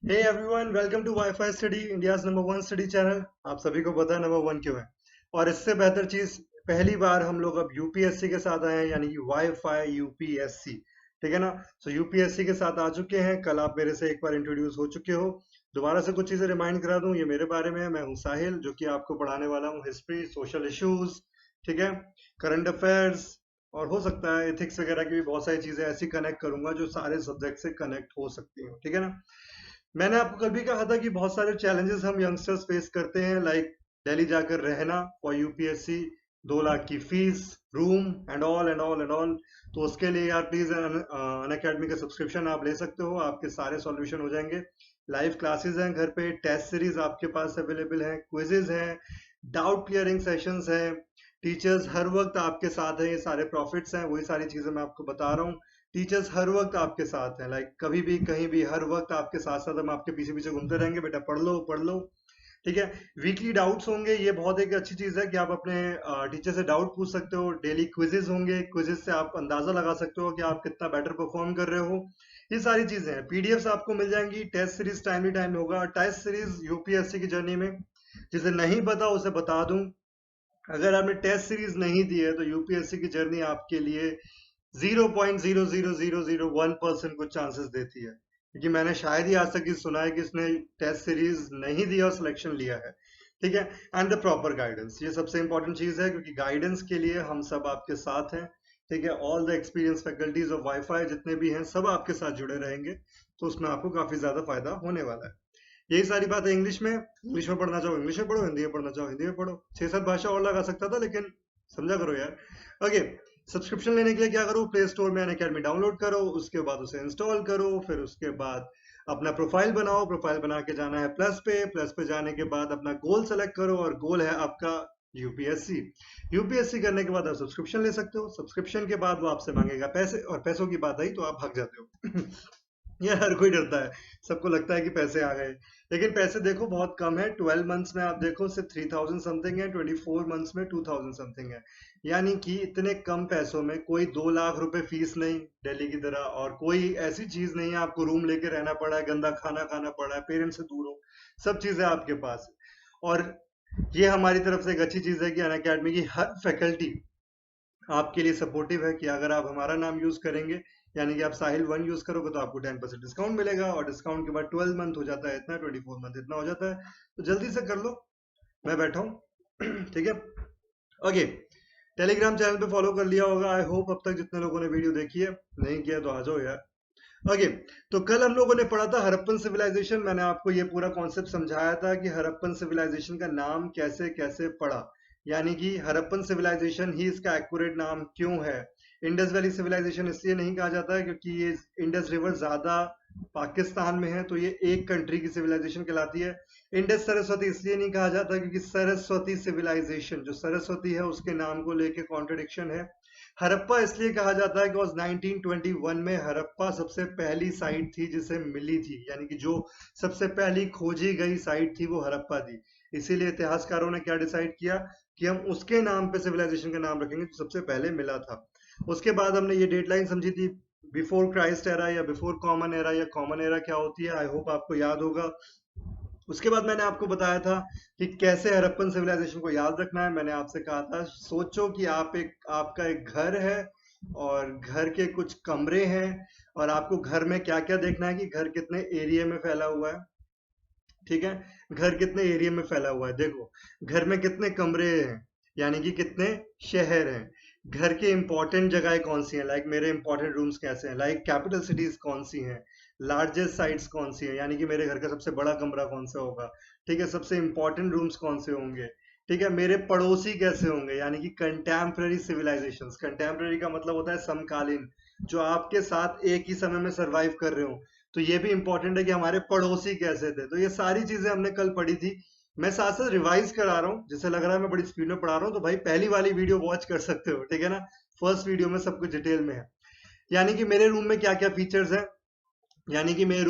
Hey everyone, welcome to WiFi study, India's number one study channel. आप सभी को पता है नंबर वन क्यों है। और इससे बेहतर चीज, पहली बार हम लोग अब यूपीएससी के साथ आए हैं, यानी कि वाईफाई यूपीएससी। ठीक है ना। सो यूपीएससी के साथ आ चुके हैं। कल आप मेरे से एक बार इंट्रोड्यूस हो चुके हो। दोबारा से कुछ चीजें रिमाइंड करा दूं, ये मेरे बारे में है। मैं हूं साहिल, जो कि आपको पढ़ाने वाला हूँ हिस्ट्री, सोशल इश्यूज, ठीक है, करंट अफेयर्स, और हो सकता है एथिक्स वगैरह की भी बहुत सारी चीजें ऐसी कनेक्ट करूंगा जो सारे सब्जेक्ट से कनेक्ट हो सकती हो। ठीक है ना। मैंने आपको कल भी कहा था कि बहुत सारे चैलेंजेस हम यंगस्टर्स फेस करते हैं, लाइक दिल्ली जाकर रहना फॉर यूपीएससी, 2 लाख की fees, room and all and all and all. तो उसके लिए यार प्लीज अन अकेडमी का सब्सक्रिप्शन आप ले सकते हो, आपके सारे सॉल्यूशन हो जाएंगे। लाइव क्लासेस हैं घर पे, टेस्ट सीरीज आपके पास अवेलेबल है, क्विजेज हैं, डाउट क्लियरिंग सेशंस हैं, टीचर्स हर वक्त आपके साथ हैं। ये सारे प्रॉफिट्स हैं, वही सारी चीजें मैं आपको बता रहा हूँ। टीचर्स हर वक्त आपके साथ हैं, लाइक कभी भी कहीं भी हर वक्त आपके साथ साथ, हम आपके पीछे पीछे घूमते रहेंगे, बेटा पढ़ लो पढ़ लो। ठीक है। वीकली डाउट्स होंगे, ये बहुत एक अच्छी चीज है कि आप अपने टीचर से डाउट पूछ सकते हो। डेली क्विजेज होंगे, क्विजेज से आप अंदाजा लगा सकते हो कि आप कितना बेटर परफॉर्म कर रहे हो। ये सारी चीजें हैं। पीडीएफ्स आपको मिल जाएंगी, टेस्ट सीरीज टाइमली टाइम होगा, टेस्ट सीरीज यूपीएससी की जर्नी में। जिसे नहीं पता उसे बता दूं, अगर आपने टेस्ट सीरीज नहीं दी है तो यूपीएससी की जर्नी आपके लिए 0.00001% कुछ चांसेस देती है, क्योंकि मैंने शायद ही आज तक ये सुना है कि इसने टेस्ट सीरीज नहीं दिया और सिलेक्शन लिया है। ठीक है। एंड द प्रॉपर गाइडेंस, ये सबसे इंपॉर्टेंट चीज है, क्योंकि गाइडेंस के लिए हम सब आपके साथ हैं। ठीक है। All the experience faculties of wifi जितने भी हैं, सब आपके साथ जुड़े रहेंगे। तो उसमें आपको काफी ज्यादा फायदा होने वाला है। यही सारी बात है। इंग्लिश में पढ़ना चाहो इंग्लिश में पढ़ो, हिंदी में पढ़ना चाहो हिंदी में पढ़ो। 6-7 भाषा और लगा सकता था, लेकिन समझा करो यार। ओके। सब्सक्रिप्शन लेने के लिए क्या करो, प्ले स्टोर में अनअकैडमी डाउनलोड करो, उसके बाद उसे इंस्टॉल करो, फिर उसके बाद अपना प्रोफाइल बनाओ, प्रोफाइल बना के जाना है प्लस पे जाने के बाद अपना गोल सेलेक्ट करो, और गोल है आपका यूपीएससी। यूपीएससी करने के बाद आप सब्सक्रिप्शन ले सकते हो। सब्सक्रिप्शन के बाद वो आपसे मांगेगा पैसे, और पैसों की बात आई तो आप भाग जाते हो। ये हर कोई डरता है। सबको लगता है कि पैसे आ गए, लेकिन पैसे देखो बहुत कम है। 12 मंथ्स में आप देखो सिर्फ 3000 समथिंग है, 24 मंथ्स में 2000 समथिंग है। यानी कि इतने कम पैसों में कोई 2 लाख रुपए फीस नहीं दिल्ली की तरह, और कोई ऐसी चीज नहीं है आपको रूम लेके रहना पड़ा है, गंदा खाना खाना पड़ा है, पेरेंट्स से दूर हो, सब चीजें आपके पास है। और ये हमारी तरफ से एक अच्छी चीज है कि अन अकेडमी की हर फैकल्टी आपके लिए सपोर्टिव है, कि अगर आप हमारा नाम यूज करेंगे, यानी कि आप साहिल वन यूज करोगे, तो आपको 10% डिस्काउंट मिलेगा, और डिस्काउंट के बाद 12 मंथ हो जाता है इतना, 24 मंथ इतना हो जाता है। तो जल्दी से कर लो, मैं बैठा हूँ। ठीक है। ओके। टेलीग्राम चैनल पे फॉलो कर लिया होगा आई होप अब तक जितने लोगों ने वीडियो देखी है। नहीं किया तो आ जाओ यार। ओके। तो कल हम लोगों ने पढ़ा था हड़प्पन सिविलाइजेशन। मैंने आपको ये पूरा कॉन्सेप्ट समझाया था कि हड़प्पन सिविलाइजेशन का नाम कैसे कैसे पड़ा, यानी कि हड़प्पन सिविलाइजेशन ही इसका एक्यूरेट नाम क्यों है। इंडस वैली सिविलाइजेशन इसलिए नहीं कहा जाता है क्योंकि ये इंडस रिवर ज्यादा पाकिस्तान में है, तो ये एक कंट्री की सिविलाइजेशन कहलाती है। इंडस सरस्वती इसलिए नहीं कहा जाता क्योंकि सरस्वती सिविलाइजेशन, जो सरस्वती है उसके नाम को लेके कॉन्ट्रडिक्शन है। हड़प्पा इसलिए कहा जाता है कि 1921 में हड़प्पा सबसे पहली साइट थी जिसे मिली थी, यानी कि जो सबसे पहली खोजी गई साइट थी वो हड़प्पा थी। इसीलिए इतिहासकारों ने क्या डिसाइड किया कि हम उसके नाम पे सिविलाइजेशन का नाम रखेंगे जो सबसे पहले मिला था। उसके बाद हमने ये डेडलाइन समझी थी, बिफोर क्राइस्ट एरा या बिफोर कॉमन एरा, या कॉमन एरा क्या होती है, आई होप आपको याद होगा। उसके बाद मैंने आपको बताया था कि कैसे हड़प्पन सिविलाइजेशन को याद रखना है। मैंने आपसे कहा था, सोचो कि आपका एक घर है, और घर के कुछ कमरे हैं, और आपको घर में क्या क्या देखना है कि घर कितने एरिया में फैला हुआ है। ठीक है। घर कितने एरिया में फैला हुआ है, देखो घर में कितने कमरे हैं, यानी कि कितने शहर हैं। घर के इंपॉर्टेंट जगह कौन सी हैं, लाइक मेरे इंपॉर्टेंट रूम्स कैसे हैं, लाइक कैपिटल सिटीज कौन सी हैं, लार्जेस्ट साइट्स कौन सी हैं, यानी कि मेरे घर का सबसे बड़ा कमरा कौन सा होगा। ठीक है। सबसे इंपॉर्टेंट रूम्स कौन से होंगे। ठीक है। मेरे पड़ोसी कैसे होंगे, यानी कि कंटेम्पररी सिविलाइजेशंस। कंटेम्पररी का मतलब होता है समकालीन, जो आपके साथ एक ही समय में सरवाइव कर रहे हो। तो ये भी इंपॉर्टेंट है कि हमारे पड़ोसी कैसे थे। तो ये सारी चीजें हमने कल पढ़ी थी। मैं साथ साथ रिवाइज करा रहा हूँ, जिसे लग रहा है मैं बड़ी स्पीड में पढ़ा रहा हूँ, तो भाई पहली वाली वीडियो वॉच कर सकते हो। ठीक है ना। फर्स्ट वीडियो में सब कुछ डिटेल में है। यानी कि मेरे रूम में क्या क्या फीचर्स हैं, यानी कि मेरे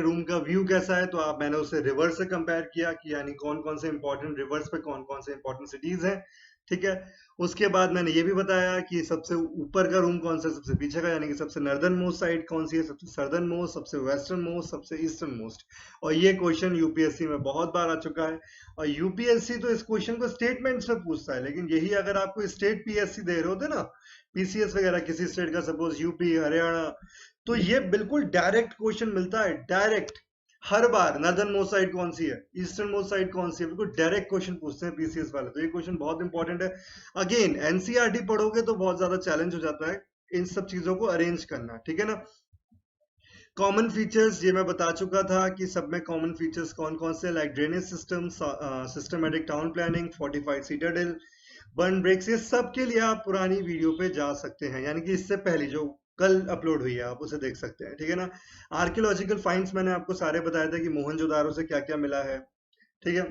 रूम का व्यू कैसा है, तो मैंने उसे रिवर से कंपेयर किया कि यानी कौन कौन से इंपॉर्टेंट रिवर्स पे कौन कौन से इंपॉर्टेंट सिटीज हैं। ठीक है। उसके बाद मैंने ये भी बताया कि सबसे ऊपर का रूम कौन सा है, सबसे पीछे का, यानी कि सबसे नॉर्दर्न मोस्ट साइड कौन सी है, सबसे सदर्न मोस्ट, सबसे वेस्टर्न मोस्ट, सबसे ईस्टर्न मोस्ट। और ये क्वेश्चन यूपीएससी में बहुत बार आ चुका है। और यूपीएससी तो इस क्वेश्चन को स्टेटमेंट्स में पूछता है, लेकिन यही अगर आपको स्टेट पीएससी दे रहे होते ना, पीसीएस वगैरह किसी स्टेट का, सपोज यूपी, हरियाणा, तो ये बिल्कुल डायरेक्ट क्वेश्चन मिलता है, डायरेक्ट। हर बार नॉर्दर्न मोस्ट साइड कौन सी है, ईस्टर्न मोस्ट साइड कौन सी है, बिल्कुल डायरेक्ट क्वेश्चन पूछते हैं पीसीएस वाले। तो ये क्वेश्चन बहुत इंपॉर्टेंट है। अगेन एनसीईआरटी पढ़ोगे तो बहुत ज्यादा चैलेंज हो जाता है इन सब चीजों को अरेंज करना, ठीक है ना। कॉमन फीचर्स ये मैं बता चुका था कि सब में कॉमन फीचर्स कौन कौन से, like drainage system, systematic town planning, fortified citadel, burn breaks, ये सब के लिए आप पुरानी वीडियो पे जा सकते हैं, यानी कि इससे पहले जो कल अपलोड हुई है आप उसे देख सकते हैं, ठीक है ना। आर्कियोलॉजिकल फाइंड्स मैंने आपको सारे बताया था कि मोहनजोदारो से क्या क्या मिला है, ठीक है।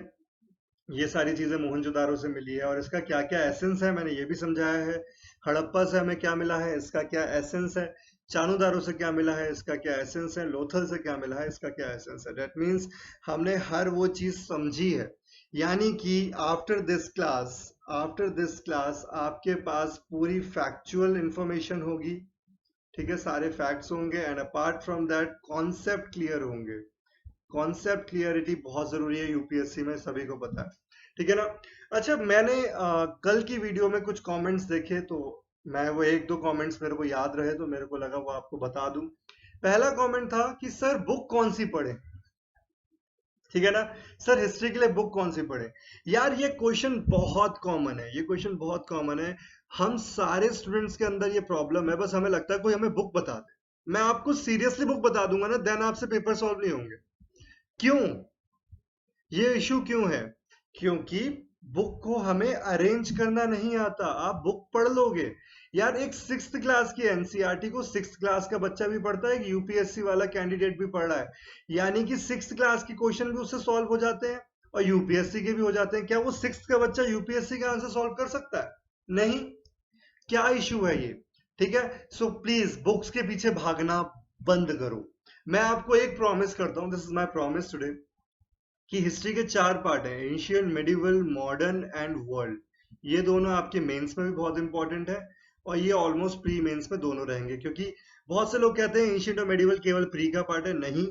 ये सारी चीजें मोहनजोदारो से मिली है और इसका क्या क्या एसेंस है मैंने ये भी समझाया है। हड़प्पा से हमें क्या मिला है, इसका क्या एसेंस है। चानुदारो से क्या मिला है, इसका क्या एसेंस है। लोथल से क्या मिला है, इसका क्या एसेंस है। दैट मीन्स हमने हर वो चीज समझी है, यानी कि आफ्टर दिस क्लास आपके पास पूरी फैक्चुअल इंफॉर्मेशन होगी, ठीक है, सारे फैक्ट्स होंगे, and apart from that concept clear होंगे। कॉन्सेप्ट क्लियरिटी बहुत जरूरी है यूपीएससी में, सभी को पता है, ठीक है ना। अच्छा, मैंने कल की वीडियो में कुछ कमेंट्स देखे, तो मैं वो एक दो कमेंट्स मेरे को याद रहे तो मेरे को लगा वो आपको बता दूं। पहला कमेंट था कि सर बुक कौन सी पढ़े, ठीक है ना। सर हिस्ट्री के लिए बुक कौन सी पढ़े। यार ये क्वेश्चन बहुत कॉमन है, ये क्वेश्चन बहुत कॉमन है। हम सारे स्टूडेंट्स के अंदर ये प्रॉब्लम है, बस हमें लगता है कोई हमें बुक बता दे। मैं आपको सीरियसली बुक बता दूंगा ना, देन आपसे पेपर सॉल्व नहीं होंगे। क्यों, ये इशू क्यों है, क्योंकि बुक को हमें अरेंज करना नहीं आता। आप बुक पढ़ लोगे यार, एक 6th क्लास की एनसीईआरटी को 6th क्लास का बच्चा भी पढ़ता है, यूपीएससी वाला कैंडिडेट भी पढ़ रहा है, यानी कि 6th क्लास के क्वेश्चन भी उससे सॉल्व हो जाते हैं और यूपीएससी के भी हो जाते हैं। क्या वो 6th का बच्चा यूपीएससी का आंसर सॉल्व कर सकता है? नहीं। क्या इशू है ये, ठीक है। सो प्लीज बुक्स के पीछे भागना बंद करो। मैं आपको एक प्रॉमिस करता हूं, this is my promise today, कि हिस्ट्री के 4 पार्ट हैं, ancient, medieval, modern and world. ये दोनों आपके मेंस में भी बहुत इंपॉर्टेंट है और ये ऑलमोस्ट प्री मेंस में दोनों रहेंगे, क्योंकि बहुत से लोग कहते हैं एंशियंट और मेडिवल केवल प्री का पार्ट है। नहीं,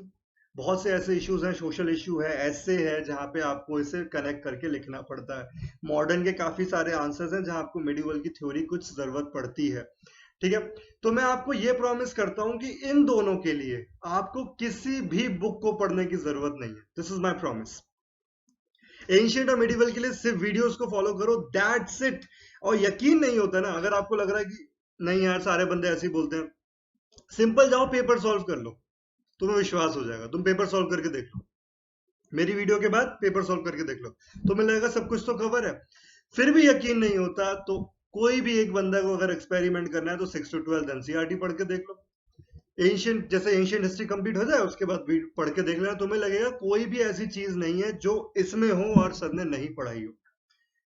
बहुत से ऐसे इश्यूज हैं, सोशल इशू है, ऐसे है जहाँ पे आपको इसे कनेक्ट करके लिखना पड़ता है। मॉडर्न के काफी सारे आंसर्स हैं जहाँ आपको मेडिवल की थ्योरी कुछ जरूरत पड़ती है, ठीक है। तो मैं आपको ये प्रॉमिस करता हूं कि इन दोनों के लिए आपको किसी भी बुक को पढ़ने की जरूरत नहीं है। This is my promise. Ancient और मेडिवल के लिए सिर्फ वीडियोस को फॉलो करो, दैट्स इट। और यकीन नहीं होता ना, अगर आपको लग रहा है कि नहीं यार सारे बंदे ऐसे ही बोलते हैं, सिंपल जाओ पेपर सॉल्व कर लो, तुम्हें विश्वास हो जाएगा। तुम पेपर सॉल्व करके देख लो, मेरी वीडियो के बाद पेपर सॉल्व करके देख लो, तुम्हें लगेगा सब कुछ तो कवर है। फिर भी यकीन नहीं होता तो कोई भी एक बंदा को अगर एक्सपेरिमेंट करना है तो 6 to 12 एनसीईआरटी पढ़ के देख लो। एंशियंट, जैसे एंशियंट हिस्ट्री कंप्लीट हो जाए उसके बाद पढ़ के देख लेना, तुम्हें लगेगा कोई भी ऐसी चीज नहीं है जो इसमें हो और सर ने नहीं पढ़ाई हो,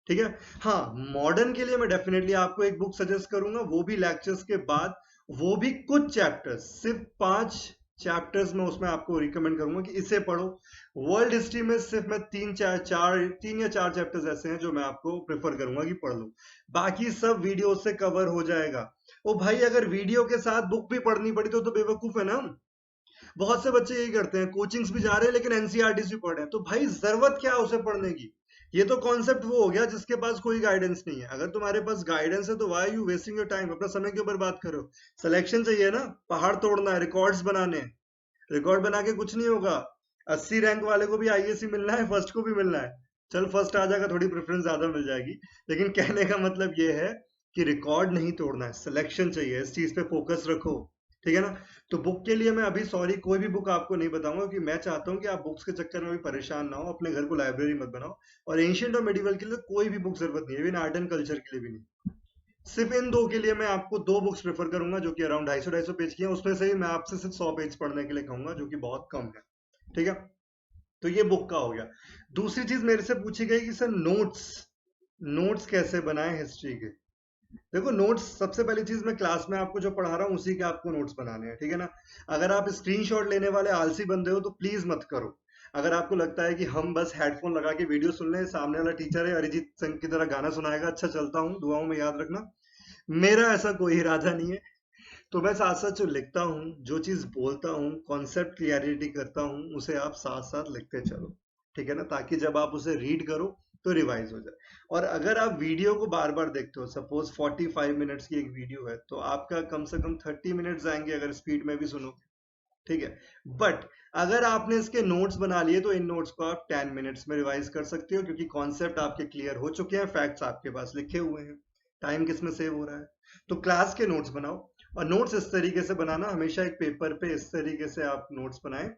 ठीक है। हाँ, मॉडर्न के लिए मैं डेफिनेटली आपको एक बुक सजेस्ट करूंगा, वो भी लेक्चर्स के बाद, वो भी कुछ चैप्टर्स, सिर्फ 5 चैप्टर्स में उसमें आपको रिकमेंड करूंगा कि इसे पढ़ो। वर्ल्ड हिस्ट्री में सिर्फ मैं 3 या 4 चैप्टर्स ऐसे हैं जो मैं आपको प्रेफर करूंगा कि पढ़ लो, बाकी सब वीडियो से कवर हो जाएगा। ओ भाई, अगर वीडियो के साथ बुक भी पढ़नी पड़ी तो बेवकूफ है ना हम। बहुत से बच्चे यही करते हैं, कोचिंग्स भी जा रहे हैं लेकिन एनसीईआरटी भी पढ़ रहे हैं, तो भाई जरूरत क्या है उसे पढ़ने की। ये तो कॉन्सेप्ट वो हो गया जिसके पास कोई गाइडेंस नहीं है। अगर तुम्हारे पास गाइडेंस है तो why you wasting your time, अपना समय क्यों बर्बाद करो। सिलेक्शन चाहिए ना, पहाड़ तोड़ना है, रिकॉर्ड्स बनाने हैं। रिकॉर्ड बना के कुछ नहीं होगा। 80 रैंक वाले को भी आईएएस ही मिलना है, फर्स्ट को भी मिलना है। चल फर्स्ट आ जाएगा, थोड़ी प्रेफरेंस ज्यादा मिल जाएगी, लेकिन कहने का मतलब ये है कि रिकॉर्ड नहीं तोड़ना है, सिलेक्शन चाहिए, इस चीज पे फोकस रखो, ठीक है ना। तो बुक के लिए मैं अभी सॉरी कोई भी बुक आपको नहीं बताऊंगा, कि मैं चाहता हूँ कि आप बुक्स के चक्कर में भी परेशान ना हो, अपने घर को लाइब्रेरी मत बनाओ। और एंशियंट और मेडिवल के लिए कोई भी बुक जरूरत नहीं है, इवन आर्ट एंड कल्चर के लिए भी नहीं। सिर्फ इन दो के लिए मैं आपको 2 बुक्स प्रेफर करूंगा जो कि अराउंड 250 पेज की हैं, उसमें से ही मैं आपसे सिर्फ 100 पेज पढ़ने के लिए कहूंगा, जो कि बहुत कम है, ठीक है। तो ये बुक का हो गया। दूसरी चीज मेरे से पूछी गई कि सर नोट्स, नोट्स कैसे बनाए हिस्ट्री के। देखो नोट्स, सबसे पहली चीज मैं क्लास में आपको जो पढ़ा रहा हूँ उसी के आपको नोट्स बनाने हैं, ठीक है ना। अगर आप स्क्रीनशॉट लेने वाले आलसी बंदे हो तो प्लीज मत करो। अगर आपको लगता है कि हम बस हेडफोन लगा के वीडियो सुन लें, सामने वाला टीचर है अरिजीत सिंह की तरह गाना सुनाएगा, अच्छा चलता हूँ, दुआओं में याद रखना, मेरा ऐसा कोई इरादा नहीं है। तो मैं साथ साथ जो लिखता हूँ, जो चीज बोलता हूँ, कॉन्सेप्ट क्लियरिटी करता हूँ, उसे आप साथ साथ लिखते चलो, ठीक है ना, ताकि जब आप उसे रीड करो तो रिवाइज हो जाए। और अगर आप वीडियो को बार बार देखते हो, सपोज 45 मिनट्स की एक वीडियो है, तो आपका कम से कम 30 मिनट्स आएंगे अगर स्पीड में भी सुनो, ठीक है। बट अगर आपने इसके नोट्स बना लिए तो इन नोट्स को आप 10 मिनट्स में रिवाइज कर सकते हो, क्योंकि कॉन्सेप्ट आपके क्लियर हो चुके हैं, फैक्ट्स आपके पास लिखे हुए हैं, टाइम किसमें सेव हो रहा है। तो क्लास के नोट्स बनाओ, और नोट्स इस तरीके से बनाना, हमेशा एक पेपर पे इस तरीके से आप नोट्स बनाएं।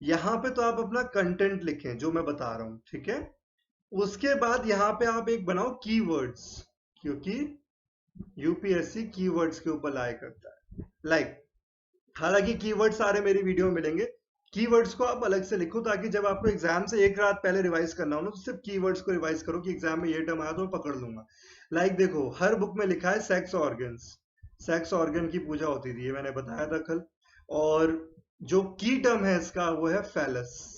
यहाँ पे तो आप अपना कंटेंट लिखें जो मैं बता रहा हूँ, ठीक है। उसके बाद यहाँ पे आप एक बनाओ कीवर्ड्स, क्योंकि यूपीएससी कीवर्ड्स के ऊपर लाया करता है, लाइक हालांकि कीवर्ड सारे मेरी वीडियो में मिलेंगे, कीवर्ड्स को आप अलग से लिखो, ताकि जब आपको एग्जाम से एक रात पहले रिवाइज करना हो ना, तो सिर्फ कीवर्ड्स को रिवाइज करो कि एग्जाम में ये टर्म आया तो मैं पकड़ लूंगा। लाइक देखो, हर बुक में लिखा है सेक्स ऑर्गन्स, सेक्स ऑर्गन की पूजा होती थी, ये मैंने बताया था कल। और जो की टर्म है इसका वो है फैलस।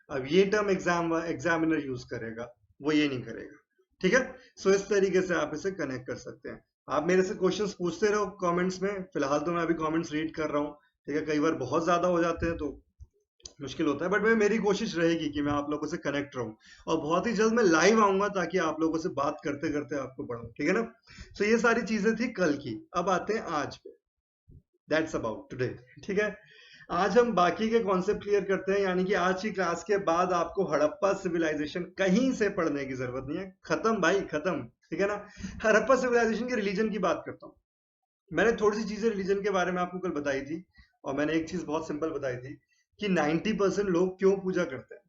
अब ये टर्म एग्जामिनर यूज करेगा, वो ये नहीं करेगा, ठीक है। सो इस तरीके से आप इसे कनेक्ट कर सकते हैं। आप मेरे से क्वेश्चंस पूछते रहो कमेंट्स में, फिलहाल तो मैं अभी कमेंट्स रीड कर रहा हूँ, ठीक है। कई बार बहुत ज्यादा हो जाते हैं तो मुश्किल होता है, बट मैं मेरी कोशिश रहेगी कि मैं आप लोगों से कनेक्ट रहूं, और बहुत ही जल्द मैं लाइव आऊंगा ताकि आप लोगों से बात करते करते आपको पढ़ाऊं, ठीक है ना। सो ये सारी चीजें थी कल की, अब आते हैं आज पे, दैट्स अबाउट टुडे, ठीक है। आज हम बाकी के कॉन्सेप्ट क्लियर करते हैं, यानी कि आज की क्लास के बाद आपको हड़प्पा सिविलाइजेशन कहीं से पढ़ने की जरूरत नहीं है, खत्म भाई खत्म, ठीक है ना। हड़प्पा सिविलाइजेशन के रिलीजन की बात करता हूँ। मैंने थोड़ी सी चीजें रिलीजन के बारे में आपको कल बताई थी, और मैंने एक चीज बहुत सिंपल बताई थी कि 90% लोग क्यों पूजा करते हैं,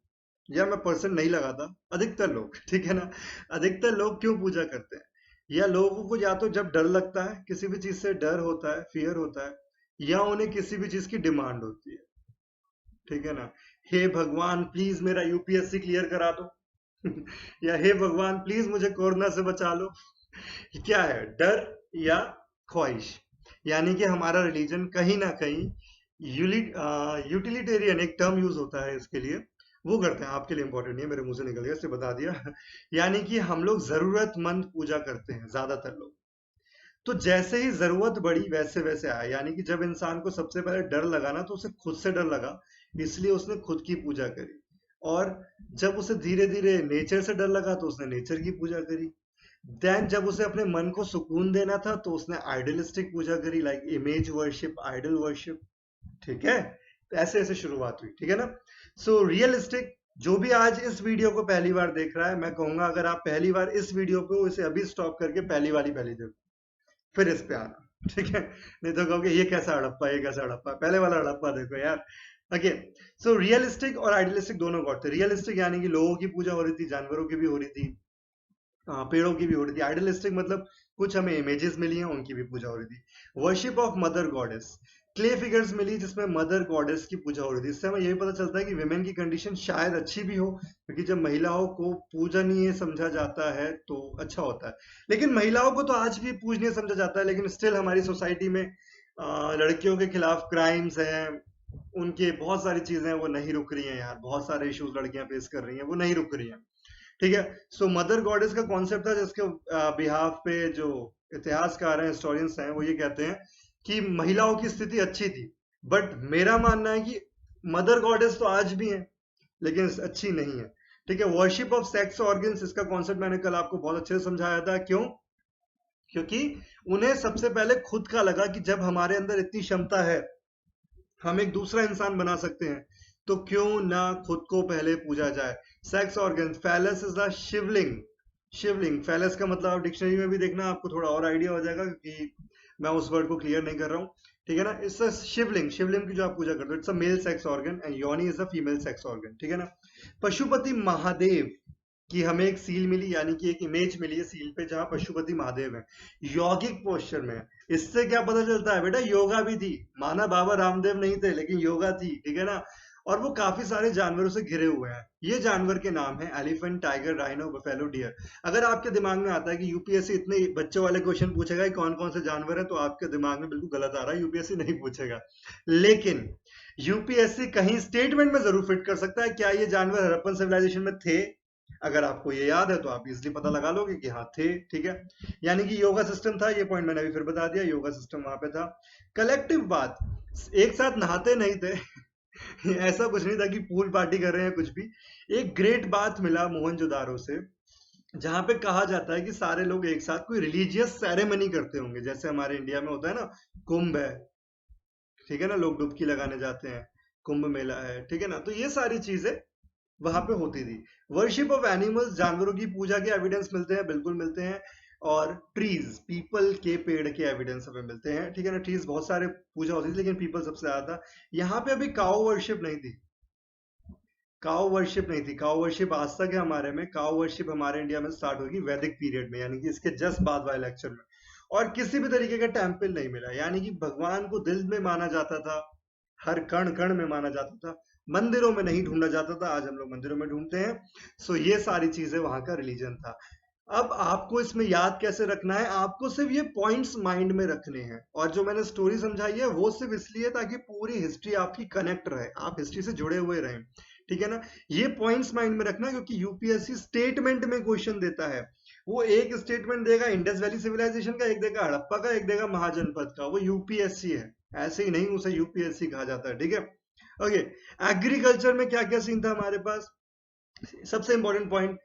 या मैं परसेंट नहीं लगाता, अधिकतर लोग, ठीक है ना, अधिकतर लोग क्यों पूजा करते हैं। या लोगों को या तो जब डर लगता है, किसी भी चीज से डर होता है, फियर होता है, या उन्हें किसी भी चीज की डिमांड होती है, ठीक है ना। हे भगवान प्लीज मेरा यूपीएससी क्लियर करा दो या हे भगवान प्लीज मुझे कोरोना से बचा लो। क्या है, डर या ख्वाहिश। यानी कि हमारा रिलीजन कहीं ना कहीं यूटिलिटेरियन एक टर्म यूज होता है इसके लिए, वो करते हैं, आपके लिए इंपॉर्टेंट नहीं है, मेरे मुंह से निकल गया इससे बता दिया यानी कि हम लोग जरूरतमंद पूजा करते हैं ज्यादातर लोग। तो जैसे ही जरूरत बढ़ी वैसे वैसे आया, यानी कि जब इंसान को सबसे पहले डर लगा ना, तो उसे खुद से डर लगा, इसलिए उसने खुद की पूजा करी। और जब उसे धीरे धीरे नेचर से डर लगा तो उसने नेचर की पूजा करी। देन जब उसे अपने मन को सुकून देना था तो उसने आइडलिस्टिक पूजा करी, like image worship, idol worship, ठीक है। तो ऐसे ऐसे शुरुआत हुई, ठीक है ना। सो रियलिस्टिक, जो भी आज इस वीडियो को पहली बार देख रहा है, मैं कहूंगा अगर आप पहली बार इस वीडियो को, इसे अभी स्टॉप करके पहली वाली पहली देखो, फिर इस पे आना, ठीक है। नहीं तो कहोगे ये कैसा हड़प्पा, ये कैसा हड़प्पा, पहले वाला हड़प्पा देखो यार। ओके, सो रियलिस्टिक और आइडियलिस्टिक दोनों गॉड थे। रियलिस्टिक यानी कि लोगों की पूजा हो रही थी, जानवरों की भी हो रही थी, पेड़ों की भी हो रही थी। आइडियलिस्टिक मतलब कुछ हमें इमेजेस मिली हैं, उनकी भी पूजा हो रही थी। Worship of mother goddess, clay figures मिली जिसमें मदर गॉडेस की पूजा हो रही थी। इससे हमें यही पता चलता है कि विमेन की कंडीशन शायद अच्छी भी हो, क्योंकि जब महिलाओं को पूजनीय समझा जाता है तो अच्छा होता है। लेकिन महिलाओं को तो आज भी पूजनीय समझा जाता है, लेकिन स्टिल हमारी सोसाइटी में लड़कियों के खिलाफ क्राइम्स हैं, उनके बहुत सारी चीजें वो नहीं रुक रही हैं यार, बहुत सारे इश्यूज लड़कियां फेस कर रही हैं, वो नहीं रुक रही हैं, ठीक है। सो मदर गॉडेस का कॉन्सेप्ट था, जिसके बिहाफ पे जो इतिहासकार हैं, हिस्टोरियंस हैं, वो ये कहते हैं कि महिलाओं की स्थिति अच्छी थी। बट मेरा मानना है कि मदर गॉडेस तो आज भी है, लेकिन अच्छी नहीं है, ठीक है। वर्शिप ऑफ सेक्स ऑर्गन्स, इसका कॉन्सेप्ट मैंने कल आपको बहुत अच्छे से समझाया था। क्यों? क्योंकि उन्हें सबसे पहले खुद का लगा कि जब हमारे अंदर इतनी क्षमता है, हम एक दूसरा इंसान बना सकते हैं, तो क्यों ना खुद को पहले पूजा जाए। सेक्स ऑर्गन, फैलस इज द शिवलिंग। शिवलिंग, फैलस का मतलब आप डिक्शनरी में भी देखना, आपको थोड़ा और आइडिया हो जाएगा, क्योंकि मैं उस वर्ड को क्लियर नहीं कर रहा हूँ, ठीक है ना। इट्स अ शिवलिंग, शिवलिंग की जो आप पूजा करते हो, it's a male sex organ, and योनि is a female sex organ, ठीक है ना। पशुपति महादेव की हमें एक सील मिली, यानी कि एक इमेज मिली है सील पे, जहां पशुपति महादेव है, यौगिक पोस्चर में। इससे क्या पता चलता है बेटा, योगा भी थी, माना बाबा रामदेव नहीं थे, लेकिन योगा थी, ठीक है ना। और वो काफी सारे जानवरों से घिरे हुए हैं। ये जानवर के नाम है elephant, tiger, rhino, buffalo, deer. अगर आपके दिमाग में आता है कि यूपीएससी इतने बच्चों वाले क्वेश्चन पूछेगा कि कौन कौन से जानवर है, तो आपके दिमाग में बिल्कुल गलत आ रहा है, यूपीएससी नहीं पूछेगा। लेकिन यूपीएससी कहीं स्टेटमेंट में जरूर फिट कर सकता है क्या ये जानवर हड़प्पन सिविलाइजेशन में थे। अगर आपको ये याद है तो आप इजिली पता लगा लोगे कि हाँ थे, ठीक है। यानी कि योगा सिस्टम था, ये पॉइंट मैंने अभी फिर बता दिया, योगा सिस्टम वहां पे था। कलेक्टिव बात, एक साथ नहाते नहीं थे ऐसा कुछ नहीं था कि पूल पार्टी कर रहे हैं कुछ भी। एक ग्रेट बात मिला मोहनजोदारो से, जहां पे कहा जाता है कि सारे लोग एक साथ कोई रिलीजियस सेरेमनी करते होंगे, जैसे हमारे इंडिया में होता है ना, कुंभ है, ठीक है ना, लोग डुबकी लगाने जाते हैं, कुंभ मेला है, ठीक है ना, तो ये सारी चीजें वहां पे होती थी। वर्शिप ऑफ एनिमल्स, जानवरों की पूजा के एविडेंस मिलते हैं, बिल्कुल मिलते हैं। और ट्रीज, पीपल के पेड़ के एविडेंस हमें मिलते हैं, ठीक है ना। ट्रीज बहुत सारे पूजा होती थी, लेकिन पीपल सबसे ज्यादा था। यहाँ पे अभी काउ वर्शिप नहीं थी, काउ वर्शिप नहीं थी। काउ वर्शिप आज तक है हमारे में। काउ वर्शिप हमारे इंडिया में स्टार्ट होगी वैदिक पीरियड में, यानी कि इसके जस्ट बाद वाले लेक्चर में। और किसी भी तरीके का टेम्पल नहीं मिला, यानी कि भगवान को दिल में माना जाता था, हर कण कण में माना जाता था, मंदिरों में नहीं ढूंढा जाता था। आज हम लोग मंदिरों में ढूंढते हैं। सो ये सारी चीजें वहां का रिलीजन था। अब आपको इसमें याद कैसे रखना है, आपको सिर्फ ये पॉइंट्स माइंड में रखने हैं, और जो मैंने स्टोरी समझाई है वो सिर्फ इसलिए ताकि पूरी हिस्ट्री आपकी कनेक्ट रहे, आप हिस्ट्री से जुड़े हुए रहें, ठीक है ना। ये पॉइंट्स माइंड में रखना, क्योंकि यूपीएससी स्टेटमेंट में क्वेश्चन देता है। वो एक स्टेटमेंट देगा इंडस वैली सिविलाइजेशन का, एक देगा हड़प्पा का, एक देगा महाजनपद का। वो यूपीएससी है, ऐसे ही नहीं उसे यूपीएससी कहा जाता है, ठीक है। ओके, एग्रीकल्चर में क्या क्या सीन था हमारे पास, सबसे इंपॉर्टेंट पॉइंट,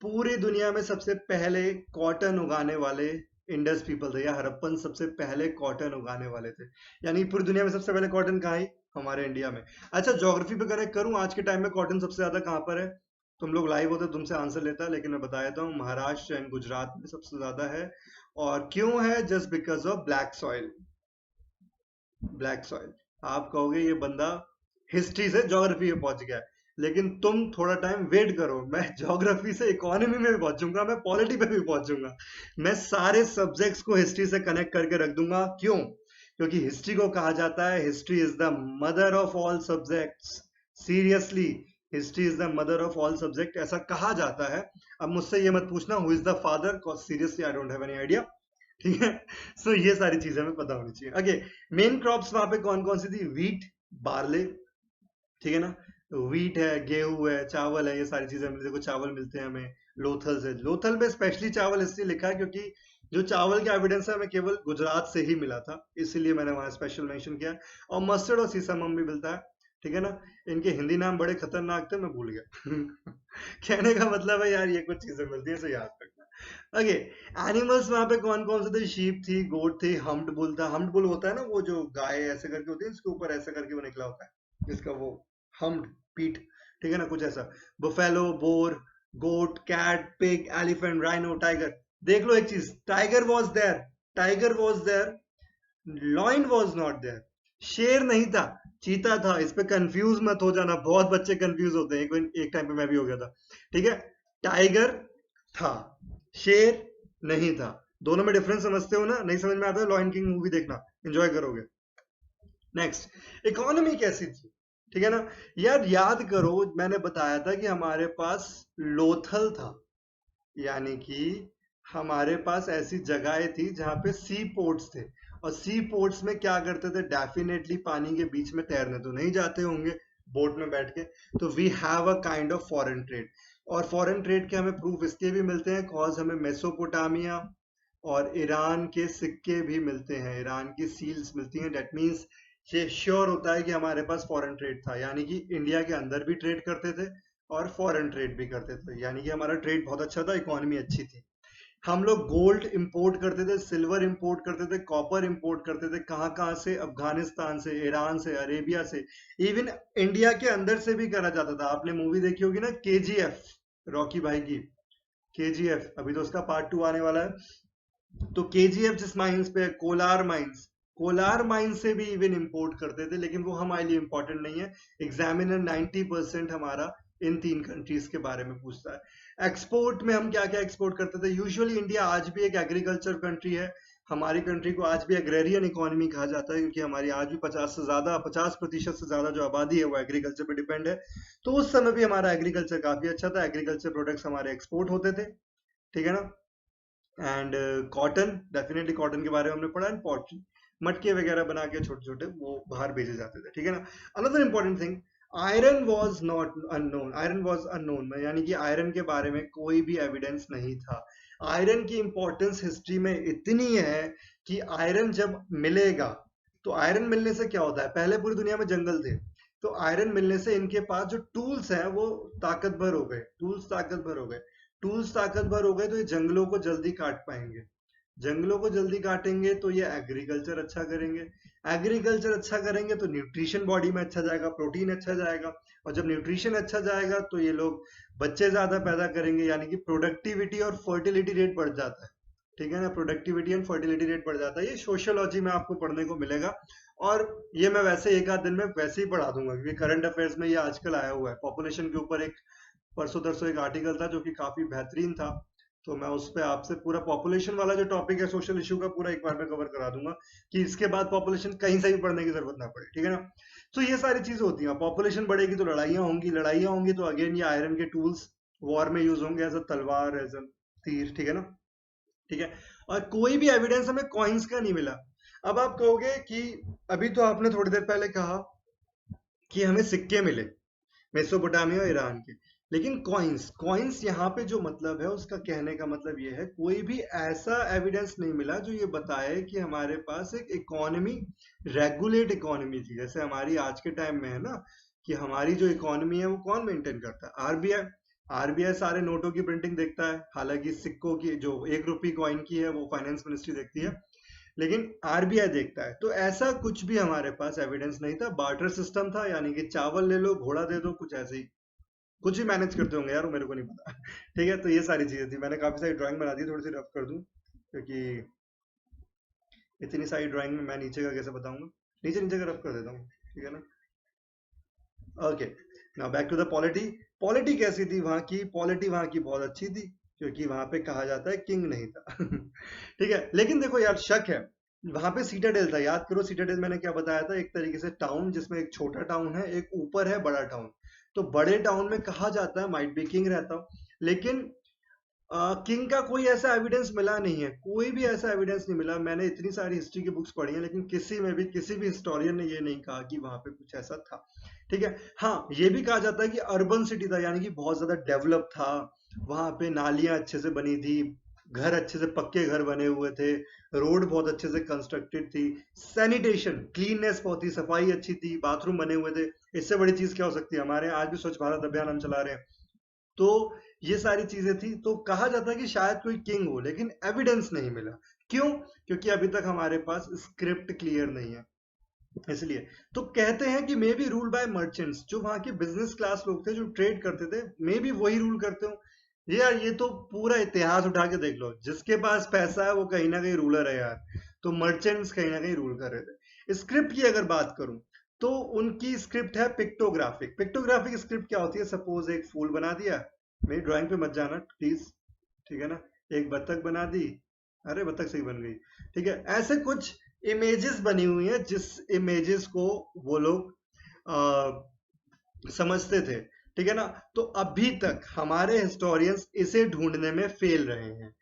पूरी दुनिया में सबसे पहले कॉटन उगाने वाले इंडस पीपल थे, या हड़प्पन सबसे पहले कॉटन उगाने वाले थे। यानी पूरी दुनिया में सबसे पहले कॉटन कहाँ है, हमारे इंडिया में। अच्छा, ज्योग्राफी पे करेक्ट करूं, आज के टाइम में कॉटन सबसे ज्यादा कहाँ पर है। तुम लोग लाइव होते तुमसे आंसर लेता, लेकिन मैं बता देता हूँ, महाराष्ट्र एंड गुजरात में सबसे ज्यादा है। और क्यों है, just because of black soil. Black soil, आप कहोगे ये बंदा हिस्ट्री से ज्योग्राफी में पहुंच गया है, लेकिन तुम थोड़ा टाइम वेट करो, मैं ज्योग्राफी से इकोनॉमी में भी पहुंचूंगा, मैं पॉलिटी पे भी पहुंचूंगा। मैं सारे सब्जेक्ट्स को हिस्ट्री से कनेक्ट करके रख दूंगा। क्यों? क्योंकि हिस्ट्री को कहा जाता है, history is the mother of all subjects. Seriously, history is the mother of all subject, ऐसा कहा जाता है। अब मुझसे ये मत पूछना who is the father, seriously I don't have any idea, ठीक है। सो ये सारी चीजें हमें पता होनी चाहिए। ओके, मेन क्रॉप्स वहां पे कौन कौन सी थी, वीट, बार्ले, ठीक है ना, वीट है, गेहूं है, चावल है, ये सारी चीजें मिलती, देखो चावल मिलते हैं हमें लोथल से। लोथल में स्पेशली चावल इसलिए लिखा है क्योंकि जो चावल का एविडेंस है हमें केवल गुजरात से ही मिला था, इसीलिए मैंने वहां स्पेशल मेंशन किया। और मस्टर्ड और सीसम भी मिलता है, ठीक है ना। इनके हिंदी नाम बड़े खतरनाक थे, मैं भूल गया कहने का मतलब है यार, ये कुछ चीजें मिलती है, सो याद रखना। ओके, एनिमल्स वहां पे कौन कौन से थे, शीप थी, गोट थी, हम्प्ड बुल था। हम्प्ड बुल होता है ना, वो जो गाय ऐसे करके होती है, इसके ऊपर ऐसे करके वो निकला होता है, जिसका वो हम्प्ड पीठ, ठीक है ना, कुछ ऐसा। Buffalo, boar, goat, cat, pig, elephant, rhino, tiger. देख लो एक चीज, tiger was there, tiger was there, lion was not there. शेर नहीं था, चीता था। इस पे कंफ्यूज मत हो जाना, बहुत बच्चे कंफ्यूज होते हैं, एक टाइम पे मैं भी हो गया था, ठीक है। टाइगर था, शेर नहीं था। दोनों में डिफरेंस समझते हो ना, नहीं समझ में आता है, लॉयन किंग मूवी देखना, एंजॉय करोगे। नेक्स्ट, इकोनॉमी कैसी थी, ठीक है ना। यार याद करो, मैंने बताया था कि हमारे पास लोथल था, यानी कि हमारे पास ऐसी जगहें थी जहां पे सी पोर्ट्स थे। और सी पोर्ट्स में क्या करते थे, डेफिनेटली पानी के बीच में तैरने तो नहीं जाते होंगे बोट में बैठ के, तो we have a kind of foreign trade. और फॉरेन ट्रेड के हमें प्रूफ इसके भी मिलते हैं, कॉज हमें मेसोपोटामिया और ईरान के सिक्के भी मिलते हैं, ईरान की सील्स मिलती हैं। डेट मीन्स ये श्योर होता है कि हमारे पास फॉरेन ट्रेड था, यानी कि इंडिया के अंदर भी ट्रेड करते थे और फॉरेन ट्रेड भी करते थे, यानी कि हमारा ट्रेड बहुत अच्छा था, इकोनॉमी अच्छी थी। हम लोग गोल्ड इंपोर्ट करते थे, सिल्वर इंपोर्ट करते थे, कॉपर इंपोर्ट करते थे, कहाँ कहाँ से, अफगानिस्तान से, ईरान से, अरेबिया से, इवन इंडिया के अंदर से भी करा जाता था। आपने मूवी देखी होगी ना, केजीएफ, रॉकी भाई की केजीएफ, अभी तो उसका पार्ट 2 आने वाला है। तो केजीएफ जिस माइंस पे है, कोलार माइंस, कोलार माइंस से भी इवन इंपोर्ट करते थे, लेकिन वो हमारे लिए इंपॉर्टेंट नहीं है। एग्जामिनर 90% हमारा इन 3 कंट्रीज के बारे में पूछता है। एक्सपोर्ट में हम क्या क्या एक्सपोर्ट करते थे, यूजुअली इंडिया आज भी एक एग्रीकल्चर कंट्री है। हमारी कंट्री को आज भी एग्रेरियन इकोनॉमी कहा जाता है, क्योंकि हमारी आज भी 50% से ज्यादा जो आबादी है वो एग्रीकल्चर पे डिपेंड है। तो उस समय भी हमारा एग्रीकल्चर काफी अच्छा था, एग्रीकल्चर प्रोडक्ट्स हमारे एक्सपोर्ट होते थे, ठीक है ना। एंड कॉटन, डेफिनेटली कॉटन के बारे में हमने पढ़ा। एंड पॉटरी, मटके वगैरह बना के छोटे छोटे वो बाहर भेजे जाते थे, ठीक है ना। Another important thing, iron was not unknown, iron was unknown, यानी कि आयरन के बारे में कोई भी एविडेंस नहीं था। आयरन की इंपॉर्टेंस हिस्ट्री में इतनी है कि आयरन जब मिलेगा, तो आयरन मिलने से क्या होता है, पहले पूरी दुनिया में जंगल थे, तो आयरन मिलने से इनके पास जो टूल्स हैं वो ताकतवर हो गए, टूल्स ताकतवर हो गए, टूल्स ताकतवर हो गए, तो ये जंगलों को जल्दी काट पाएंगे, जंगलों को जल्दी काटेंगे तो ये एग्रीकल्चर अच्छा करेंगे, एग्रीकल्चर अच्छा करेंगे तो न्यूट्रिशन बॉडी में अच्छा जाएगा, प्रोटीन अच्छा जाएगा, और जब न्यूट्रिशन अच्छा जाएगा तो ये लोग बच्चे ज्यादा पैदा करेंगे, यानी कि प्रोडक्टिविटी और फर्टिलिटी रेट बढ़ जाता है, ठीक है ना, प्रोडक्टिविटी एंड फर्टिलिटी रेट बढ़ जाता है। ये सोशियोलॉजी में आपको पढ़ने को मिलेगा, और ये मैं वैसे एक आध दिन में वैसे ही पढ़ा दूंगा, क्योंकि करंट अफेयर्स में ये आजकल आया हुआ है। पॉपुलेशन के ऊपर एक परसों तरसों एक आर्टिकल था जो कि काफी बेहतरीन था, तो मैं उस पर आपसे पूरा पॉपुलेशन वाला जो टॉपिक है सोशल इशू का पूरा एक बार में कवर करा दूंगा, कि इसके बाद पॉपुलेशन कहीं से भी पढ़ने की जरूरत ना पड़े, ठीक है ना। तो ये सारी चीजें होती हैं, पॉपुलेशन बढ़ेगी तो लड़ाइयाँ होंगी, लड़ाइयाँ होंगी तो अगेन ये आयरन के टूल्स वॉर में यूज होंगे, एज अ तलवार, एज अ तीर, ठीक है ना, ठीक है। और कोई भी एविडेंस हमें कॉइन्स का नहीं मिला। अब आप कहोगे कि अभी तो आपने थोड़ी देर पहले कहा कि हमें सिक्के मिले मेसोपोटामिया और ईरान के, लेकिन कॉइन्स, कॉइन्स यहाँ पे जो मतलब है उसका कहने का मतलब ये है, कोई भी ऐसा एविडेंस नहीं मिला जो ये बताए कि हमारे पास एक इकोनॉमी, रेगुलेट इकोनॉमी थी, जैसे हमारी आज के टाइम में है ना, कि हमारी जो इकोनॉमी है वो कौन मेंटेन करता है, आरबीआई। आरबीआई सारे नोटों की प्रिंटिंग देखता है, हालांकि सिक्कों की जो 1 रुपये कॉइन की है वो फाइनेंस मिनिस्ट्री देखती है, लेकिन आरबीआई देखता है। तो ऐसा कुछ भी हमारे पास एविडेंस नहीं था, बार्टर सिस्टम था, यानी कि चावल ले लो घोड़ा दे दो, कुछ ऐसे ही कुछ भी मैनेज करते होंगे यार, वो मेरे को नहीं पता ठीक है। तो ये सारी चीजें थी, मैंने काफी सारी ड्राइंग बना दी, थोड़ी सी रफ कर दूं, क्योंकि इतनी सारी ड्राइंग में मैं नीचे का कैसे बताऊंगा, नीचे नीचे का रफ कर देता हूँ, ठीक है ना। Okay, now back to the polity. Polity कैसी थी वहां की, पॉलिटी वहां की बहुत अच्छी थी, क्योंकि वहां पे कहा जाता है किंग नहीं था ठीक है, लेकिन देखो यार शक है, वहां पे सीटाडेल था, याद करो सीटाडेल मैंने क्या बताया था, एक तरीके से टाउन जिसमें एक छोटा टाउन है, एक ऊपर है बड़ा टाउन। तो बड़े टाउन में कहा जाता है माइट बी किंग रहता हो, लेकिन किंग का कोई ऐसा एविडेंस मिला नहीं है, कोई भी ऐसा एविडेंस नहीं मिला। मैंने इतनी सारी हिस्ट्री की बुक्स पढ़ी हैं, लेकिन किसी में भी किसी भी हिस्टोरियन ने ये नहीं कहा कि वहां पे कुछ ऐसा था, ठीक है। हाँ, ये भी कहा जाता है कि अर्बन सिटी था, यानी कि बहुत ज्यादा डेवलप था, वहां पे नालियां अच्छे से बनी थी, घर अच्छे से पक्के घर बने हुए थे, रोड बहुत अच्छे से कंस्ट्रक्टेड थी, सैनिटेशन क्लीननेस बहुत थी, सफाई अच्छी थी, बाथरूम बने हुए थे। इससे बड़ी चीज क्या हो सकती है, हमारे यहाँ आज भी स्वच्छ भारत अभियान हम चला रहे हैं। तो ये सारी चीजें थी, तो कहा जाता है कि शायद कोई किंग हो, लेकिन एविडेंस नहीं मिला। क्यों? क्योंकि अभी तक हमारे पास स्क्रिप्ट क्लियर नहीं है, इसलिए। तो कहते हैं कि may be rule by merchants, जो वहां के बिजनेस क्लास लोग थे जो ट्रेड करते थे, मे बी वही रूल करते हो। ये यार, ये तो पूरा इतिहास उठा के देख लो, जिसके पास पैसा है वो कहीं ना कहीं रूलर है यार। तो मर्चेंट्स कहीं ना कहीं रूल कर रहे थे। स्क्रिप्ट की अगर बात करूं, तो उनकी स्क्रिप्ट है पिक्टोग्राफिक। पिक्टोग्राफिक स्क्रिप्ट क्या होती है, सपोज एक फूल बना दिया, मेरी ड्राइंग पे मत जाना प्लीज, ठीक है ना, एक बत्तख बना दी, अरे बत्तख सही बन गई, ठीक है। ऐसे कुछ इमेजेस बनी हुई हैं, जिस इमेजेस को वो लोग समझते थे, ठीक है ना। तो अभी तक हमारे हिस्टोरियंस इसे ढूंढने में फेल रहे हैं।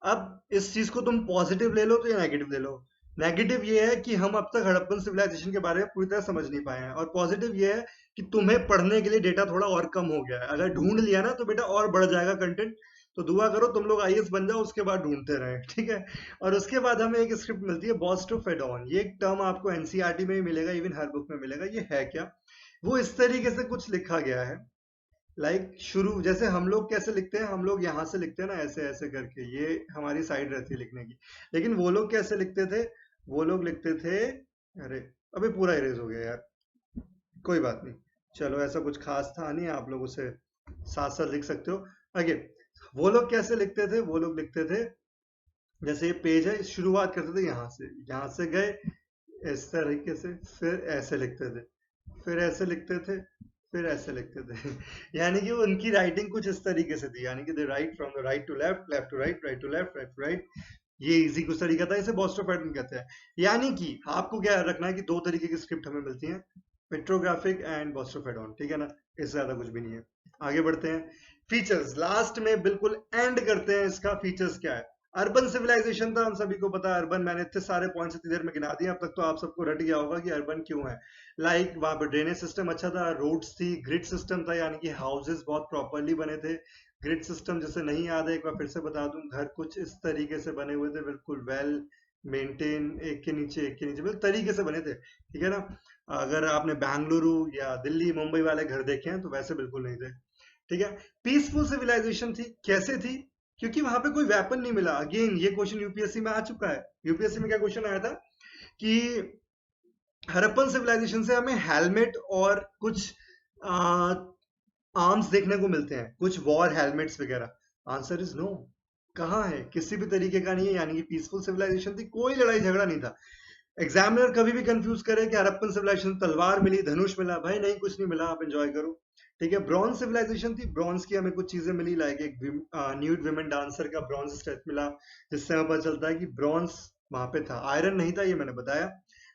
अब इस चीज को तुम पॉजिटिव ले लो तो या नेगेटिव ले लो। नेगेटिव ये है कि हम अब तक हड़प्पन सिविलाइजेशन के बारे में पूरी तरह समझ नहीं पाए हैं, और पॉजिटिव ये है कि तुम्हें पढ़ने के लिए डेटा थोड़ा और कम हो गया है। अगर ढूंढ लिया ना तो बेटा और बढ़ जाएगा कंटेंट। तो दुआ करो तुम लोग आईएएस बन जाओ, उसके बाद ढूंढते रहे, ठीक है। और उसके बाद हमें एक स्क्रिप्ट मिलती है बॉस्टोफेडॉन। ये एक टर्म आपको एनसीईआरटी में भी मिलेगा, इवन हर बुक में मिलेगा। ये है क्या? वो इस तरीके से कुछ लिखा गया है, शुरू जैसे हम लोग कैसे लिखते हैं, हम लोग यहाँ से लिखते हैं ना, ऐसे ऐसे करके, ये हमारी साइड रहती है लिखने की। लेकिन वो लोग कैसे लिखते थे, वो लोग लिखते थे, अरे अबे पूरा इरेज हो गया यार, कोई बात नहीं, चलो ऐसा कुछ खास था नहीं, आप लोग उसे साथ साथ लिख सकते हो। आगे वो लोग कैसे लिखते थे, वो लोग लिखते थे जैसे ये पेज है, शुरुआत करते थे यहाँ से गए इस तरीके से, फिर ऐसे लिखते थे, फिर ऐसे लिखते थे, फिर ऐसे लिखते थे यानी कि उनकी राइटिंग कुछ इस तरीके से थी, यानी कि they write from the right to left, left to right, right to left, right to right. ये इजी कुछ तरीका था, इसे बॉस्टो पैटर्न कहते हैं। यानी कि आपको क्या रखना है कि दो तरीके की स्क्रिप्ट हमें मिलती हैं, पेट्रोग्राफिक एंड बॉस्टोफेडॉन, ठीक है ना। इससे ज्यादा कुछ भी नहीं है। आगे बढ़ते हैं, फीचर्स लास्ट में बिल्कुल एंड करते हैं, इसका फीचर्स क्या है। अर्बन सिविलाइजेशन था, हम सभी को पता है अर्बन, मैंने इतने सारे पॉइंट्स इतनी देर में गिना दिए, अब तक तो आप सबको रट गया होगा कि अर्बन क्यों है। लाइक वहां पर ड्रेनेज सिस्टम अच्छा था, रोड्स थी, ग्रिड सिस्टम था, यानी कि हाउसेस बहुत प्रॉपरली बने थे। ग्रिड सिस्टम जैसे नहीं याद है एक बार फिर से बता दूं, घर कुछ इस तरीके से बने हुए थे, बिल्कुल वेल मेंटेन, एक के नीचे एक के नीचे बिल्कुल तरीके से बने थे, ठीक है ना। अगर आपने बेंगलुरु या दिल्ली मुंबई वाले घर देखे हैं तो वैसे बिल्कुल नहीं थे, ठीक है। पीसफुल सिविलाइजेशन थी, कैसे थी? क्योंकि वहां पे कोई वेपन नहीं मिला। अगेन ये क्वेश्चन यूपीएससी में आ चुका है। यूपीएससी में क्या क्वेश्चन आया था कि हड़प्पन सिविलाइजेशन से हमें हेलमेट और कुछ आर्म्स देखने को मिलते हैं, कुछ वॉर हेलमेट्स वगैरह। आंसर इज नो, कहाँ है? किसी भी तरीके का नहीं है, यानी कि पीसफुल सिविलाइजेशन थी, कोई लड़ाई झगड़ा नहीं था। एग्जामिनर कभी भी कंफ्यूज करे कि हड़प्पन सिविलाइजेशन तलवार मिली, धनुष मिला, भाई नहीं, कुछ नहीं मिला, आप एंजॉय करो, ठीक है। ब्रॉन्ज सिविलाइजेशन थी, ब्रॉन्ज की हमें कुछ चीजें मिली, लाइक एक न्यूड विमेन डांसर का ब्रॉन्ज स्टैचू मिला, जिससे हमें पता चलता है कि ब्रॉन्ज वहां पे था, आयरन नहीं था, ये मैंने बताया,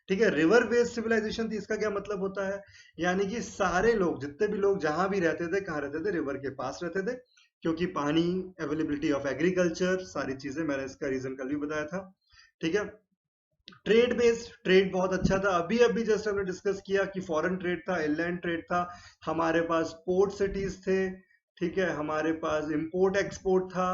ठीक है। रिवर बेस्ड सिविलाइजेशन थी, इसका क्या मतलब होता है? यानी कि सारे लोग, जितने भी लोग जहां भी रहते थे, कहाँ रहते थे? रिवर के पास रहते थे, क्योंकि पानी, अवेलेबिलिटी ऑफ एग्रीकल्चर, सारी चीजें, मैंने इसका रीजन कल भी बताया था, ठीक है। ट्रेड बेस्ड, ट्रेड बहुत अच्छा था, अभी अभी जस्ट हमने डिस्कस किया कि फॉरेन ट्रेड था, इनलैंड ट्रेड था, हमारे पास पोर्ट सिटीज थे, ठीक है, हमारे पास इंपोर्ट एक्सपोर्ट था,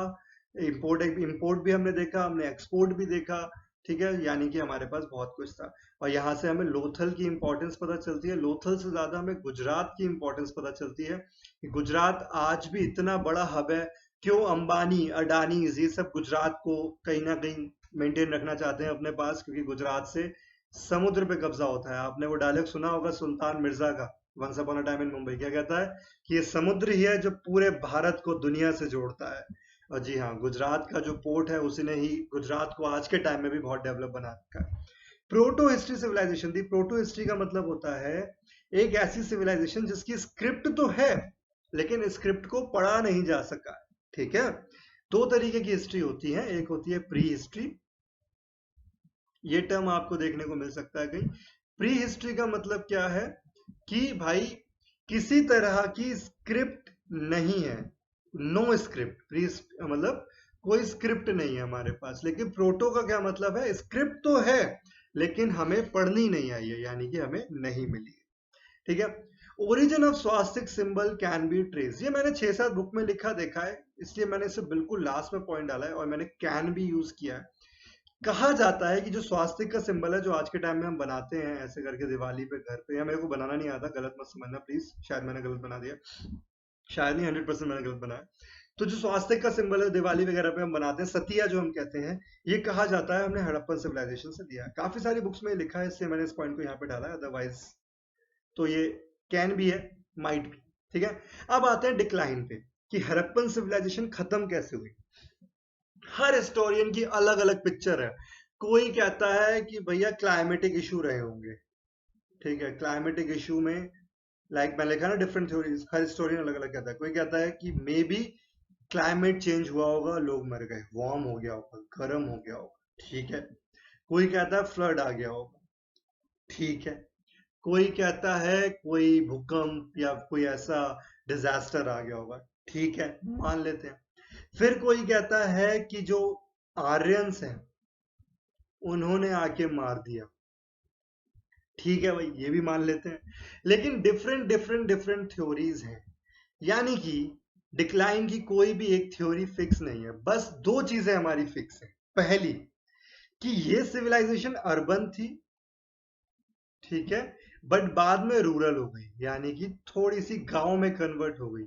इंपोर्ट भी हमने देखा, हमने एक्सपोर्ट भी देखा, ठीक है, यानी कि हमारे पास बहुत कुछ था। और यहाँ से हमें लोथल की इंपॉर्टेंस पता चलती है, लोथल से ज्यादा हमें गुजरात की इंपॉर्टेंस पता चलती है कि गुजरात आज भी इतना बड़ा हब है, क्यों अंबानी अडानी ये सब गुजरात को कहीं ना कहीं मेंटेन रखना चाहते हैं अपने पास, क्योंकि गुजरात से समुद्र पे कब्जा होता है। आपने वो डायलॉग सुना होगा सुल्तान मिर्जा का, once upon a time in Mumbai, क्या कहता है कि ये समुद्र ही है जो पूरे भारत को दुनिया से जोड़ता है। और जी हाँ, गुजरात का जो पोर्ट है उसी ने ही गुजरात को आज के टाइम में भी बहुत डेवलप बना रखा है। प्रोटो हिस्ट्री सिविलाइजेशन थी, प्रोटो हिस्ट्री का मतलब होता है एक ऐसी सिविलाइजेशन जिसकी स्क्रिप्ट तो है लेकिन स्क्रिप्ट को पढ़ा नहीं जा सका, ठीक है। दो तरीके की हिस्ट्री होती है, एक होती है प्री हिस्ट्री, ये टर्म आपको देखने को मिल सकता है कहीं। प्री हिस्ट्री का मतलब क्या है कि भाई किसी तरह की स्क्रिप्ट नहीं है, नो स्क्रिप्ट, प्री मतलब कोई स्क्रिप्ट नहीं है हमारे पास। लेकिन प्रोटो का क्या मतलब है? स्क्रिप्ट तो है लेकिन हमें पढ़नी नहीं आई है, यानी कि हमें नहीं मिली है, ठीक है। Origin of swastika symbol can be trace, ये मैंने 6-7 बुक में लिखा देखा है, इसलिए मैंने इसे बिल्कुल लास्ट में पॉइंट डाला है और मैंने कैन भी यूज किया है। कहा जाता है कि जो स्वास्तिक का सिंबल है, जो आज के टाइम में हम बनाते हैं ऐसे करके दिवाली पे घर पे, या मेरे को बनाना नहीं आता, गलत मत समझना प्लीज, शायद मैंने गलत बना दिया, शायद नहीं, 100% मैंने गलत बनाया। तो जो स्वास्तिक का सिंबल है दिवाली वगैरह पे हम बनाते हैं, सतिया जो हम कहते हैं, ये कहा जाता है हमने हड़प्पन सिविलाइजेशन से लिया है। काफी सारी बुक्स में लिखा है, इसलिए मैंने इस पॉइंट को यहाँ पे डाला है, अदरवाइज तो ये कैन भी है, माइट भी, ठीक है। अब आते हैं डिक्लाइन पे कि हड़प्पन सिविलाइजेशन खत्म कैसे हुई। हर हिस्टोरियन की अलग अलग पिक्चर है। कोई कहता है कि भैया क्लाइमेटिक इशू रहे होंगे, ठीक है, क्लाइमेटिक इशू में लाइक मैंने लिखा ना डिफरेंट थ्योरीज, हर हिस्टोरियन अलग अलग कहता है। कोई कहता है कि मे बी क्लाइमेट चेंज हुआ होगा, लोग मर गए, वार्म हो गया होगा, गर्म हो गया होगा, ठीक है। कोई कहता है फ्लड आ गया होगा, ठीक है। कोई कहता है कोई भूकंप या कोई ऐसा डिजास्टर आ गया होगा, ठीक है, मान लेते हैं। फिर कोई कहता है कि जो आर्यंस हैं उन्होंने आके मार दिया, ठीक है भाई, ये भी मान लेते हैं। लेकिन डिफरेंट डिफरेंट डिफरेंट थ्योरीज हैं, यानी कि डिक्लाइन की कोई भी एक थ्योरी फिक्स नहीं है। बस दो चीजें हमारी फिक्स है। पहली कि ये सिविलाइजेशन अर्बन थी, ठीक है, बट बाद में रूरल हो गई, यानी कि थोड़ी सी गांव में कन्वर्ट हो गई।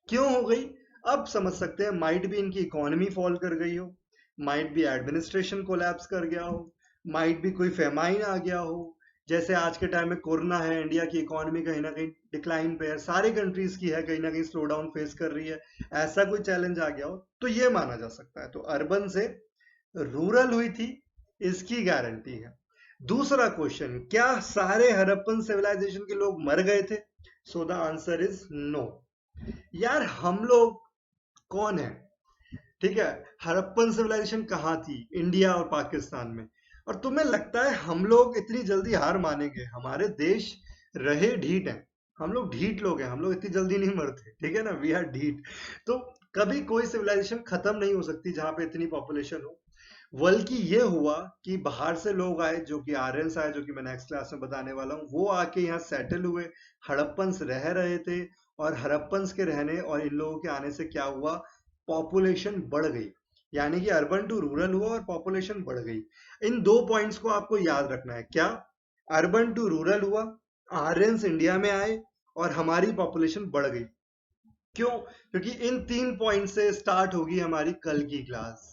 क्यों हो गई? अब समझ सकते हैं, माइट भी इनकी इकोनॉमी फॉल कर गई हो, माइट भी एडमिनिस्ट्रेशन कोलैप्स कर गया हो, माइट भी कोई फेमाइन आ गया हो, जैसे आज के टाइम में कोरोना है, इंडिया की इकोनॉमी कहीं ना कहीं डिक्लाइन पे है, सारे कंट्रीज की है, कहीं ना कहीं स्लो डाउन फेस कर रही है, ऐसा कोई चैलेंज आ गया हो तो ये माना जा सकता है। तो अर्बन से रूरल हुई थी, इसकी गारंटी है। दूसरा क्वेश्चन, क्या सारे हड़प्पन सिविलाइजेशन के लोग मर गए थे? So the answer is no. यार हम लोग कौन है, ठीक है, हड़प्पन सिविलाइजेशन कहाँ थी? इंडिया और पाकिस्तान में। और तुम्हें लगता है हम लोग इतनी जल्दी हार मानेंगे? हमारे देश रहे ढीठ हैं, हम लोग ढीठ लोग हैं, हम लोग इतनी जल्दी नहीं मरते, ठीक है ना, वी आर ढीठ। तो कभी कोई सिविलाइजेशन खत्म नहीं हो सकती जहां पे इतनी पॉपुलेशन हो। बल्कि ये हुआ कि बाहर से लोग आए, जो कि आर्यंस आए, जो कि मैं नेक्स्ट क्लास में बताने वाला हूँ, वो आके यहाँ सेटल हुए, हड़प्पन्स रह रहे थे, और हड़प्पन्स के रहने और इन लोगों के आने से क्या हुआ, पॉपुलेशन बढ़ गई, यानी कि अर्बन टू रूरल हुआ और पॉपुलेशन बढ़ गई। इन 2 पॉइंट्स को आपको याद रखना है, क्या, अर्बन टू रूरल हुआ, आर्यंस इंडिया में आए और हमारी पॉपुलेशन बढ़ गई। क्यों? क्योंकि इन 3 पॉइंट से स्टार्ट होगी हमारी कल की क्लास।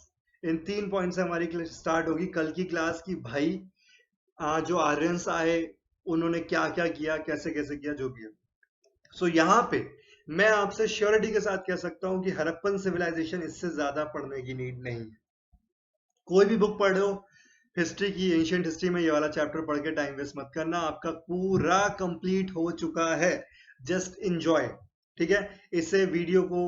इन 3 पॉइंट से हमारी स्टार्ट होगी कल की क्लास की भाई, जो आर्यंस आए उन्होंने क्या क्या किया, कैसे कैसे किया, जो भी है। सो यहाँ पे मैं आपसे श्योरिटी के साथ कह सकता हूँ कि हड़प्पन सिविलाइजेशन इससे ज्यादा पढ़ने की नीड नहीं है। कोई भी बुक पढ़ो हिस्ट्री की, एंशियंट हिस्ट्री में ये वाला चैप्टर पढ़ के टाइम वेस्ट मत करना, आपका पूरा कंप्लीट हो चुका है। जस्ट इंजॉय, ठीक है। इसे वीडियो को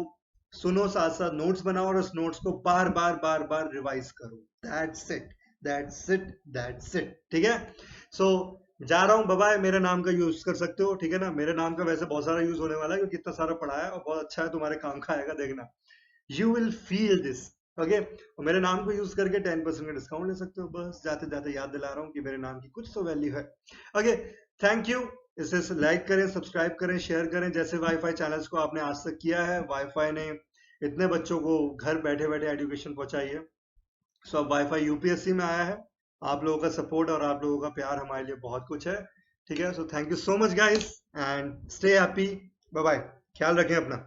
सुनो, साथ साथ नोट्स बनाओ और उस नोट्स को बार बार बार बार रिवाइज करो। That's it, that's it, that's it, ठीक है। सो जा रहा हूँ, बाय बाय। मेरे नाम का यूज कर सकते हो, ठीक है ना। मेरे नाम का वैसे बहुत सारा यूज होने वाला है क्योंकि इतना सारा पढ़ा है और बहुत अच्छा है, तुम्हारे काम का आएगा, देखना। You will feel this, okay. और मेरे नाम को यूज करके 10% का डिस्काउंट ले सकते हो। बस जाते जाते याद दिला रहा हूँ कि मेरे नाम की कुछ तो वैल्यू है, ओके। Thank you. इसे लाइक करें, सब्सक्राइब करें, शेयर करें, जैसे वाईफाई चैनल्स को आपने आज तक किया है। वाईफाई ने इतने बच्चों को घर बैठे बैठे एजुकेशन पहुंचाई है। सो अब वाईफाई यूपीएससी में आया है। आप लोगों का सपोर्ट और आप लोगों का प्यार हमारे लिए बहुत कुछ है, ठीक है। So thank you so much guys and stay happy, bye bye, ख्याल रखें अपना।